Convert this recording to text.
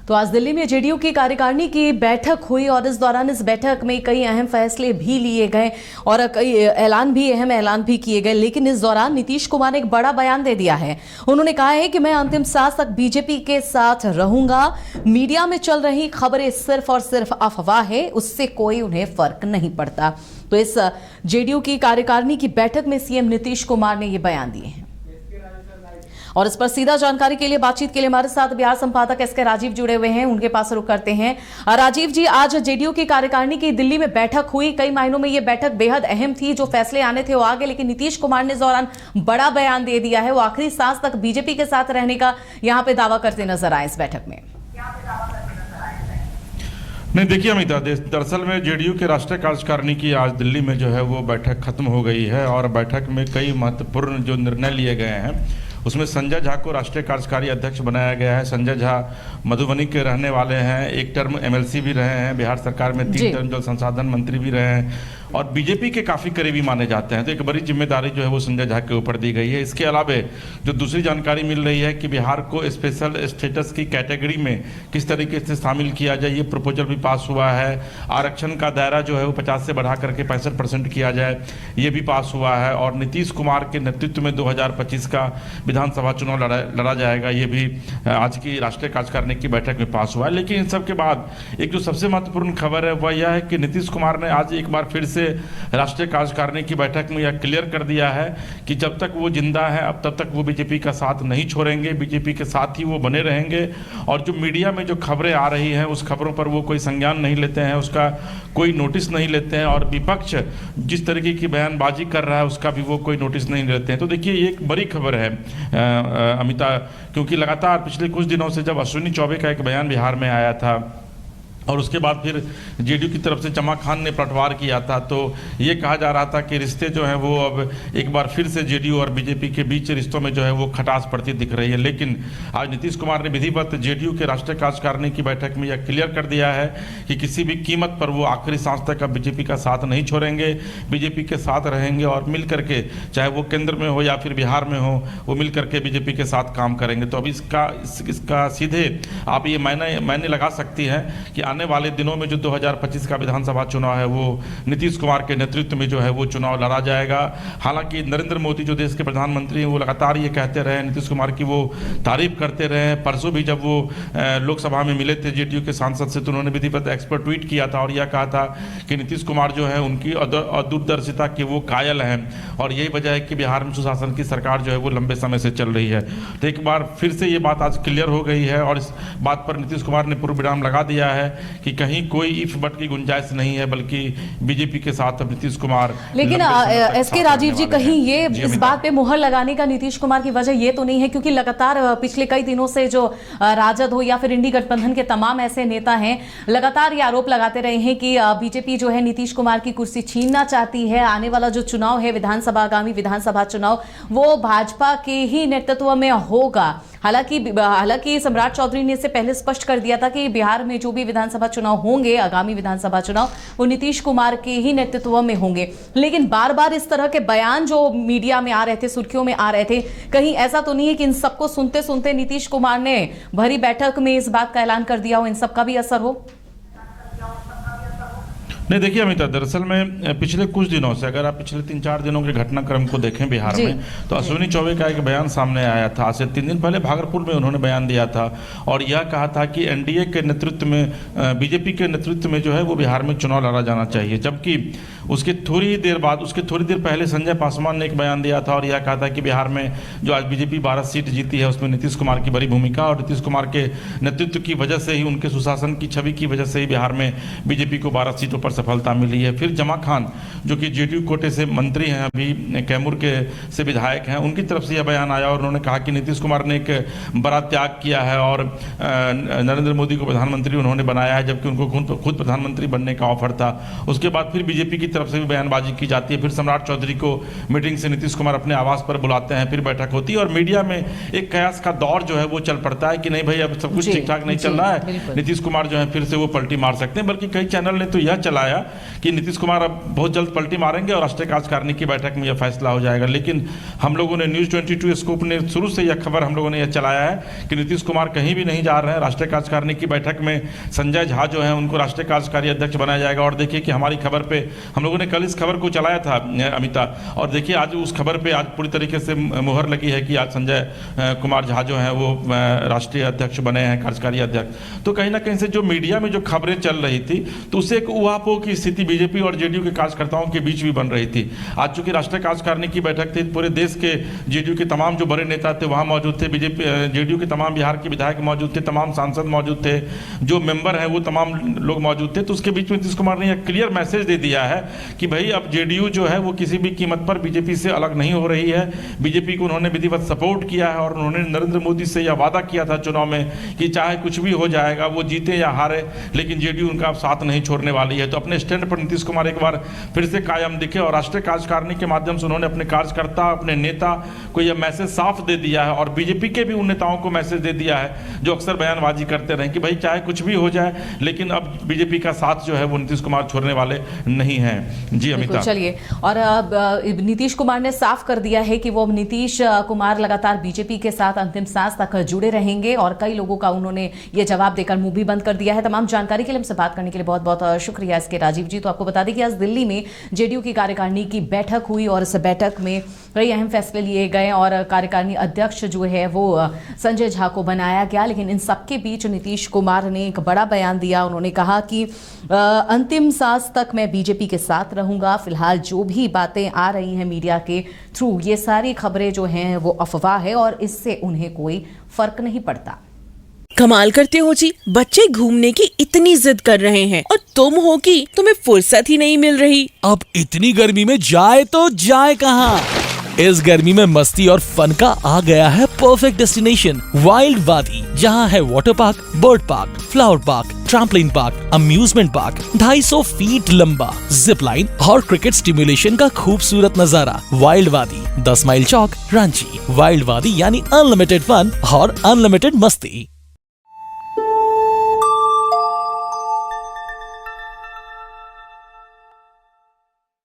तो आज दिल्ली में जेडीयू की कार्यकारिणी की बैठक हुई और इस दौरान इस बैठक में कई अहम फैसले भी लिए गए और कई अहम ऐलान भी किए गए। लेकिन इस दौरान नीतीश कुमार ने एक बड़ा बयान दे दिया है। उन्होंने कहा है कि मैं अंतिम सांस तक बीजेपी के साथ रहूंगा। मीडिया में चल रही खबरें सिर्फ और सिर्फ अफवाह है, उससे कोई उन्हें फर्क नहीं पड़ता। तो इस जेडीयू की कार्यकारिणी की बैठक में सीएम नीतीश कुमार ने यह बयान दिए हैं और इस पर सीधा जानकारी के लिए बातचीत के लिए हमारे साथ बिहार संपादक एसके राजीव जुड़े हुए हैं। उनके पास रुख करते हैं। राजीव जी, आज जेडीयू की कार्यकारिणी की दिल्ली में बैठक हुई। कई मायनों में यह बैठक बेहद अहम थी। जो फैसले आने थे वो आगे, लेकिन नीतीश कुमार ने इस दौरान बड़ा बयान दे दिया है। वो आखिरी सांस तक बीजेपी के साथ रहने का यहां पे दावा करते नजर आए इस बैठक में। नहीं, देखिए अमिता, दरअसल में जेडीयू के राष्ट्रीय कार्यकारिणी की आज दिल्ली में जो है वो बैठक खत्म हो गई है और बैठक में कई महत्वपूर्ण जो निर्णय लिए गए हैं उसमें संजय झा को राष्ट्रीय कार्यकारी अध्यक्ष बनाया गया है। संजय झा मधुबनी के रहने वाले हैं, एक टर्म एमएलसी भी रहे हैं, बिहार सरकार में 3 टर्म जल संसाधन मंत्री भी रहे हैं और बीजेपी के काफ़ी करीबी माने जाते हैं। तो एक बड़ी जिम्मेदारी जो है वो संजय झा के ऊपर दी गई है। इसके अलावा जो दूसरी जानकारी मिल रही है कि बिहार को स्पेशल स्टेटस की कैटेगरी में किस तरीके से शामिल किया जाए, ये प्रपोजल भी पास हुआ है। आरक्षण का दायरा जो है वो 50 से बढ़ा करके 65% किया जाए, ये भी पास हुआ है। और नीतीश कुमार के नेतृत्व में 2025 का विधानसभा चुनाव लड़ा जाएगा, ये भी आज की राष्ट्रीय कार्यकारिणी की बैठक में पास हुआ है। लेकिन इन सब के बाद एक जो सबसे महत्वपूर्ण खबर है वह यह है कि नीतीश कुमार ने आज एक बार फिर से राष्ट्रीय कार्यकारिणी की बैठक में यह क्लियर कर दिया है कि जब तक वो जिंदा है अब तब तक वो बीजेपी का साथ नहीं छोड़ेंगे, बीजेपी के साथ ही वो बने रहेंगे। और जो मीडिया में जो खबरें आ रही हैं उस खबरों पर वो कोई संज्ञान नहीं लेते हैं, उसका कोई नोटिस नहीं लेते हैं और विपक्ष जिस तरीके की बयानबाजी कर रहा है उसका भी वो कोई नोटिस नहीं लेते हैं। तो देखिए ये एक बड़ी खबर है अमिता, क्योंकि लगातार पिछले कुछ दिनों से जब अश्विनी चौबे का एक बयान बिहार में आया था और उसके बाद फिर जेडीयू की तरफ से जमा खान ने पलटवार किया था, तो ये कहा जा रहा था कि रिश्ते जो हैं वो अब एक बार फिर से जेडीयू और बीजेपी के बीच रिश्तों में जो है वो खटास पड़ती दिख रही है। लेकिन आज नीतीश कुमार ने विधिवत जेडीयू के राष्ट्रीय कार्यकारिणी की बैठक में यह क्लियर कर दिया है कि किसी भी कीमत पर वो आखिरी सांस तक अब बीजेपी का साथ नहीं छोड़ेंगे, बीजेपी के साथ रहेंगे और मिल करके, चाहे वो केंद्र में हो या फिर बिहार में हो, वो मिल करके बीजेपी के साथ काम करेंगे। तो अब इसका सीधे आप ये मायने लगा सकती हैं कि आने वाले दिनों में जो 2025 का विधानसभा चुनाव है वो नीतीश कुमार के नेतृत्व में जो है वो चुनाव लड़ा जाएगा। हालांकि नरेंद्र मोदी जो देश के प्रधानमंत्री हैं वो लगातार ये कहते रहे, नीतीश कुमार की वो तारीफ करते रहे। परसों भी जब वो लोकसभा में मिले थे जेडीयू के सांसद से तो उन्होंने विधिवत एक्सपर्ट ट्वीट किया था और यह कहा था कि नीतीश कुमार जो है उनकी दूरदर्शिता के वो कायल हैं और यही वजह है कि बिहार में सुशासन की सरकार जो है वो लंबे समय से चल रही है। तो एक बार फिर से ये बात आज क्लियर हो गई है और इस बात पर नीतीश कुमार ने पूर्ण विराम लगा दिया है कि कहीं कोई इफ बट की गुंजाइश नहीं है, बल्कि बीजेपी के साथ नीतीश कुमार। लेकिन एसके राजीव जी, कहीं ये इस बात पे मुहर लगाने का नीतीश कुमार की वजह ये तो नहीं है, क्योंकि लगातार पिछले कई दिनों से जो राजद हो या फिर इंडी गठबंधन के तमाम ऐसे नेता हैं लगातार ये आरोप लगाते रहे हैं कि बीजेपी जो है नीतीश कुमार की कुर्सी छीनना चाहती है। आने वाला जो चुनाव है आगामी विधानसभा चुनाव वो भाजपा के ही नेतृत्व में होगा। हालांकि सम्राट चौधरी ने इससे पहले स्पष्ट कर दिया था कि बिहार में जो भी विधानसभा चुनाव होंगे, आगामी विधानसभा चुनाव, वो नीतीश कुमार के ही नेतृत्व में होंगे। लेकिन बार बार इस तरह के बयान जो मीडिया में आ रहे थे, सुर्खियों में आ रहे थे, कहीं ऐसा तो नहीं है कि इन सबको सुनते सुनते नीतीश कुमार ने भरी बैठक में इस बात का ऐलान कर दिया हो, इन सबका भी असर हो? नहीं, देखिए अमिता, दरअसल में पिछले कुछ दिनों से अगर आप पिछले 3-4 दिनों के घटनाक्रम को देखें बिहार में, तो अश्विनी चौबे का एक बयान सामने आया था। आज से 3 दिन पहले भागलपुर में उन्होंने बयान दिया था और यह कहा था कि एनडीए के नेतृत्व में, बीजेपी के नेतृत्व में जो है वो बिहार में चुनाव लड़ा जाना चाहिए। जबकि उसके थोड़ी देर पहले संजय पासवान ने एक बयान दिया था और यह कहा था कि बिहार में जो आज बीजेपी 12 सीट जीती है उसमें नीतीश कुमार की बड़ी भूमिका और नीतीश कुमार के नेतृत्व की वजह से ही, उनके सुशासन की छवि की वजह से ही बिहार में बीजेपी को 12 सीटों पर सफलता मिली है। फिर जमा खान जो कि जेडीयू कोटे से मंत्री हैं, अभी कैमूर के से विधायक हैं, उनकी तरफ से यह बयान आया और उन्होंने कहा कि नीतीश कुमार ने एक बड़ा त्याग किया है और नरेंद्र मोदी को प्रधानमंत्री उन्होंने बनाया है, जबकि उनको खुद प्रधानमंत्री बनने का ऑफर था। उसके बाद फिर बीजेपी की तरफ से भी बयानबाजी की जाती है। फिर सम्राट चौधरी को मीटिंग से नीतीश कुमार अपने आवास पर बुलाते हैं, फिर बैठक होती है और मीडिया में एक कयास का दौर जो है वो चल पड़ता है कि नहीं भाई अब सब कुछ ठीक ठाक नहीं चल रहा है, नीतीश कुमार जो है फिर से वो पलटी मार सकते हैं। बल्कि कई चैनल ने तो यह चलाया आया कि नीतीश कुमार अब बहुत जल्द पलटी मारेंगे और राष्ट्रीय कार्यकारिणी की बैठक में यह फैसला हो जाएगा। लेकिन हम लोगों ने न्यूज़ 22 स्कूप ने शुरू से यह खबर हम लोगों ने यह चलाया है कि नीतीश कुमार कहीं भी नहीं जा रहे हैं। राष्ट्रीय कार्यकारिणी की बैठक में संजय झा जो है उनको राष्ट्रीय कार्यकारी अध्यक्ष बनाया जाएगा। और देखिए कि हमारी खबर पे हम लोगों ने कल इस खबर को चलाया था अमिता, और देखिए आज उस खबर पे आज पूरी तरीके से मुहर लगी है कि आज संजय कुमार झा जो है वो राष्ट्रीय अध्यक्ष बने हैं, कार्यकारी अध्यक्ष। तो कहीं ना कहीं से जो मीडिया में जो खबरें चल रही थी तो उससे एक ऊहापोह की स्थिति बीजेपी और जेडीयू के कार्यकर्ताओं के बीच भी बन रही थी। आज चूंकि राष्ट्रीय कार्यकारिणी की बैठक थी, पूरे देश के जेडीयू के तमाम जो बड़े नेता थे वहां मौजूद थे, बीजेपी जेडीयू के तमाम बिहार के विधायक मौजूद थे, तमाम सांसद मौजूद थे, जो मेंबर हैं वो तमाम लोग मौजूद थे। तो उसके बीच में नीतीश कुमार ने एक क्लियर मैसेज दे दिया है कि भाई अब जेडीयू जो है वो किसी भी कीमत पर बीजेपी से अलग नहीं हो रही है। बीजेपी को उन्होंने विधिवत सपोर्ट किया है और उन्होंने नरेंद्र मोदी से यह वादा किया था चुनाव में कि चाहे कुछ भी हो जाएगा, वो जीते या हारे, लेकिन जेडीयू उनका साथ नहीं छोड़ने वाली है। तो अपने स्टैंड पर नीतीश कुमार एक बार फिर से कायम दिखे और राष्ट्रीय कार्यकारिणी के माध्यम से उन्होंने अपने कार्यकर्ता, अपने नेता को यह मैसेज साफ दे दिया है और बीजेपी के भी उन नेताओं को मैसेज दे दिया है जो अक्सर बयानबाजी करते रहे कि भाई चाहे कुछ भी हो जाए, लेकिन अब बीजेपी का साथ जो है वो नीतीश कुमार छोड़ने वाले नहीं हैं। जी अमिता, चलिए, और नीतीश कुमार ने साफ कर दिया है कि वो नीतीश कुमार लगातार बीजेपी के साथ अंतिम सांस तक जुड़े रहेंगे और कई लोगों का उन्होंने ये जवाब देकर मुंह भी बंद कर दिया है। तमाम जानकारी के लिए हमसे बात करने के लिए बहुत बहुत शुक्रिया इसके राजीव जी। तो आपको बता दें कि आज दिल्ली में जेडीयू की कार्यकारिणी की बैठक हुई और इस बैठक में कई अहम फैसले लिए गए और कार्यकारिणी अध्यक्ष जो है वो संजय झा को बनाया गया। लेकिन इन सबके बीच नीतीश कुमार ने एक बड़ा बयान दिया। उन्होंने कहा कि अंतिम सांस तक मैं बीजेपी के साथ रहूंगा। फिलहाल जो भी बातें आ रही हैं मीडिया के थ्रू, ये सारी खबरें जो हैं वो अफवाह है और इससे उन्हें कोई फर्क नहीं पड़ता। कमाल करते हो जी, बच्चे घूमने की इतनी जिद कर रहे हैं और तुम हो कि तुम्हें फुर्सत ही नहीं मिल रही। अब इतनी गर्मी में जाए तो जाए कहाँ? इस गर्मी में मस्ती और फन का आ गया है परफेक्ट डेस्टिनेशन, वाइल्ड वादी, जहाँ है water park, bird park, flower park, trampoline park, amusement park, 250 feet लंबा, जिप लाइन और क्रिकेट स्टिमुलेशन का खूबसूरत नजारा। वाइल्ड वादी, 10 माइल चौक, रांची। वाइल्ड वादी यानी अनलिमिटेड फन और अनलिमिटेड मस्ती।